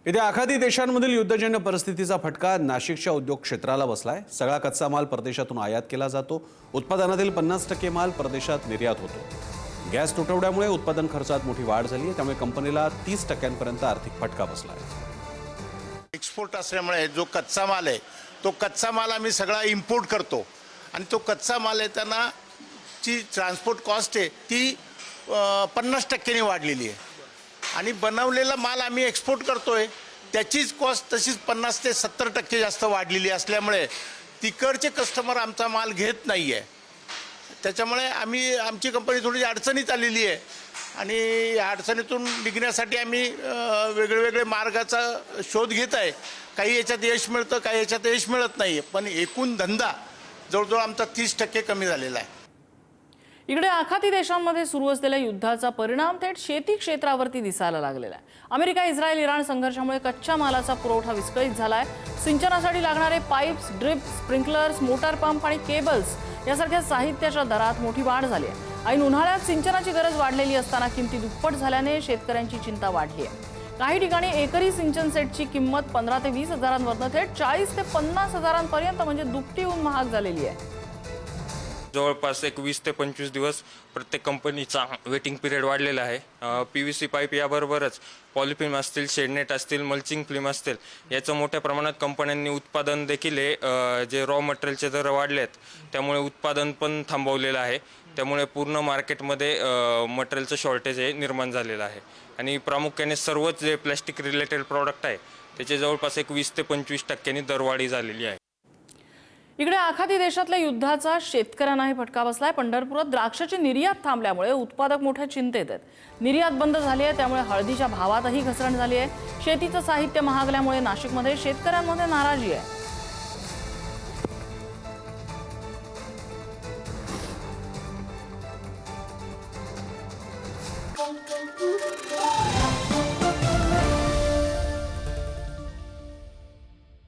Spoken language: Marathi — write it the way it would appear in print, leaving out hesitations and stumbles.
येत्या आखाती देशांमधील युद्धजन्य परिस्थितीचा फटका नाशिकच्या उद्योग क्षेत्राला बसलाय। सगळा कच्चा माल परदेशातून आयात केला जातो। उत्पादनातील 50% माल परदेशात निर्यात होतो। गॅस तुटवड्यामुळे उत्पादन खर्चात मोठी वाढ झाली आहे, त्यामुळे कंपनीला 30% आर्थिक फटका बसलाय। एक्सपोर्ट असल्यामुळे जो कच्चा माल आहे तो कच्चा माल आम्ही सगळा इम्पोर्ट करतो आणि तो कच्चा माल आहे त्यांना ची ट्रान्सपोर्ट कॉस्ट आहे ती 50% वाढलेली आहे आणि बनवलेला माल आम्ही एक्सपोर्ट करतोय त्याचीच कॉस्ट तशीच 50 ते 70% जास्त वाढलेली असल्यामुळे तिकडचे कस्टमर आमचा माल घेत नाही आहे। त्याच्यामुळे आमची कंपनी थोडी अडचणीत आलेली आहे आणि या अडचणीतून निघण्यासाठी आम्ही वेगवेगळे मार्गाचा शोध घेत आहे। काही याच्यात यश मिळतं, काही याच्यात यश मिळत नाही, पण एकूण धंदा जवळजवळ आमचा 30% कमी झालेला आहे। इकडे आखाती देशांमध्ये सुरू असलेल्या युद्धाचा परिणाम थेट शेती क्षेत्रावरती दिसायला लागलेला आहे। अमेरिका इस्रायल इराण संघर्षामुळे कच्च्या मालाचा पुरवठा विस्कळीत झालाय। सिंचनासाठी लागणारे pipes, drip, sprinklers, motor pump आणि केबल्स यासारख्या साहित्याच्या दरात मोठी वाढ झाली आहे। ऐन उन्हाळ्यात सिंचनाची गरज वाढलेली असताना किमती दुप्पट झाल्याने शेतकऱ्यांची चिंता वाढली आहे। काही ठिकाणी एकरी सिंचन सेटची किंमत 15 ते 20 हजारांवरून थेट 40 ते 50 हजारांपर्यंत म्हणजे दुपटीहून महाग झालेली आहे। जवळपास 20 ते 25 दिवस प्रत्येक कंपनीचा वेटिंग पिरियड वाढलेला आहे। PVC पाईप याबरोबरच पॉलिफिल्म असतील, शेडनेट असतील, मल्चिंग फिल्म असतील याचं मोठ्या प्रमाणात कंपन्यांनी उत्पादन देखील जे रॉ मटेरियलचे दर वाढलेत त्यामुळे उत्पादन पण थांबवलेलं आहे। त्यामुळे पूर्ण मार्केटमध्ये मटेरियलचं शॉर्टेज निर्माण झालेलं आहे आणि प्रामुख्याने सर्वच जे प्लॅस्टिक रिलेटेड प्रॉडक्ट आहे त्याचे जवळपास 20 ते 25% दरवाढी झालेली आहे। इकडे आखाती देशातल्या युद्धाचा शेतकऱ्यांनाही फटका बसलाय। पंढरपुरात द्राक्षाची निर्यात थांबल्यामुळे उत्पादक मोठ्या चिंतेत आहेत। निर्यात बंद झाली आहे, त्यामुळे हळदीच्या भावातही घसरण झाली आहे। शेतीचं साहित्य महागल्यामुळे नाशिकमध्ये शेतकऱ्यांमध्ये नाराजी आहे।